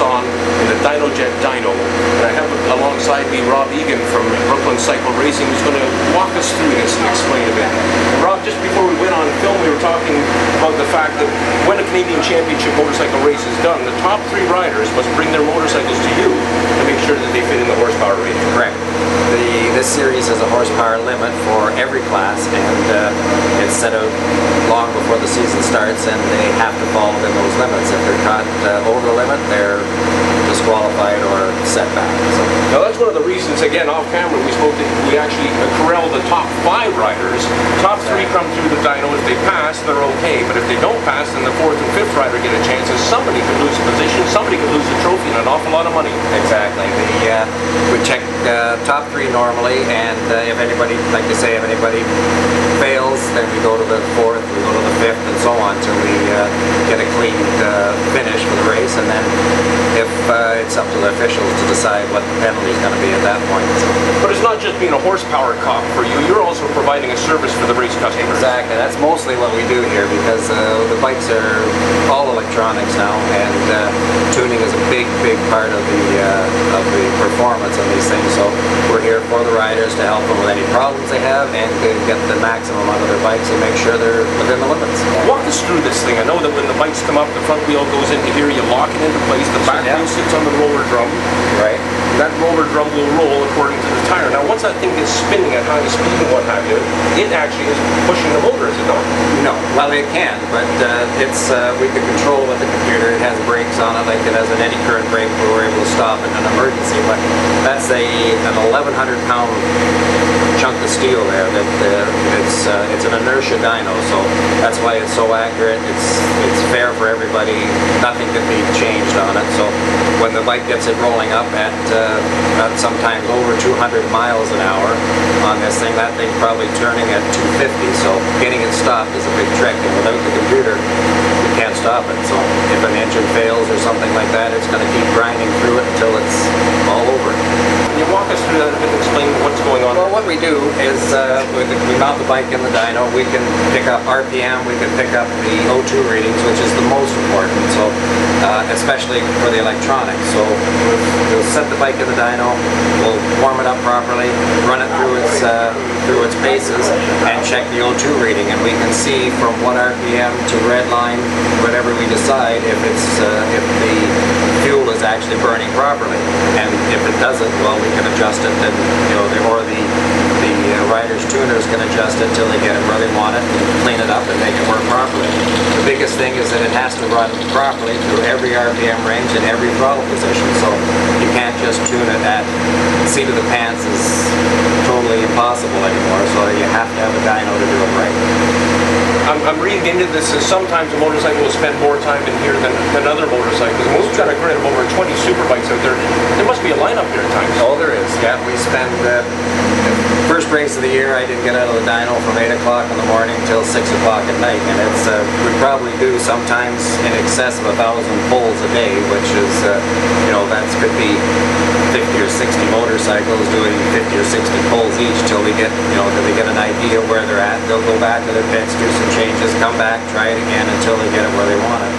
what's on in the DynoJet dyno. And I have alongside me Rob Egan from Brooklyn Cycle Racing, who's going to walk us through this and explain a bit. And Rob, just before we went on film, we were talking about the fact that when a Canadian Championship motorcycle race is done, the top 3 riders must bring their motorcycles to you to make sure that they fit in the horsepower rating. Correct. This series has a horsepower limit for every class, and it's set out long before the season starts, and they have to fall within those limits. If they're caught over the limit, they're disqualified or set back. So. Now that's one of the reasons, again, off camera, we actually corral the top 5 riders. Top 3 come through the dyno. If they pass, they're okay, but if they don't pass, then the 4th and 5th rider get a chance, and somebody could lose a position, somebody could lose a trophy and an awful lot of money. Exactly. We check top 3 normally, and if anybody, like they say, if anybody fails, then we go to the 4th, we go to the 5th, and so on until we get a clean finish for the race, and then if it's up to the officials to decide what the penalty is going to be at that point. So. But it's not just being a horsepower cop for you, you're also providing a service for the race customers. Exactly, that's mostly what we do here, because the bikes are all electronics now, and tuning is a big part of the performance of these things. So we're here for the riders to help them with any problems they have and to get the maximum out of their bikes and make sure they're within the limits. Walk us through this thing. I know that when the bikes come up, the front wheel goes into here, you lock it into place, the back wheel sits on the roller drum. Right. That roller drum will roll according to the tire. Now once that thing gets spinning at high speed and what have you, it actually is pushing the motor, is it not? No. Well, it can, but we can control with the computer. It has brakes on it, like it has an eddy current brake where we're able to stop in an emergency, but that's an 1,100-pound chunk of steel there. It's an inertia dyno, so that's why it's so accurate. It's fair for everybody. Nothing can be changed on it. So when the bike gets it rolling up at sometimes over 200 miles an hour on this thing, that thing's probably turning at 250. So getting it stopped is a big trick, and without the computer, you can't stop it. So if an engine fails or something like that, it's going to keep grinding through it until it's all over. Can you walk us through that a bit and explain what's going on? Well, what we do is we mount the bike in the dyno. We can pick up RPM, we can pick up the O2 readings, which is the most important, so especially for the electronics. So we'll set the bike in the dyno, we'll warm it up properly, run it through its paces, and check the O2 reading, and we can see from what RPM to red line, whatever we decide, if the fuel is actually burning properly. And if it doesn't, well, we can adjust it, and or the rider's tuners can adjust it until they get it where they want it, and clean it up and make it work properly. The biggest thing is that it has to run properly through every RPM range and every throttle position, so you can't just tune it at seat of the pants is totally impossible anymore, so you have to have a dyno to do it right. I'm reading into this as sometimes a motorcycle will spend more time in here than other motorcycles. And we've got a grid of over 20 superbikes out there. There must be a lineup here at times. Oh, there is. Yeah, we spend first race of the year. I didn't get out of the dyno from 8 o'clock in the morning till 6 o'clock at night, and it's we probably do sometimes in excess of 1,000 pulls a day, which is that could be 50 or 60 motorcycles doing 50 or 60 pulls each till they get till they get an idea where they're at. They'll go back to their pits, do some changes, come back, try it again until they get it where they want it.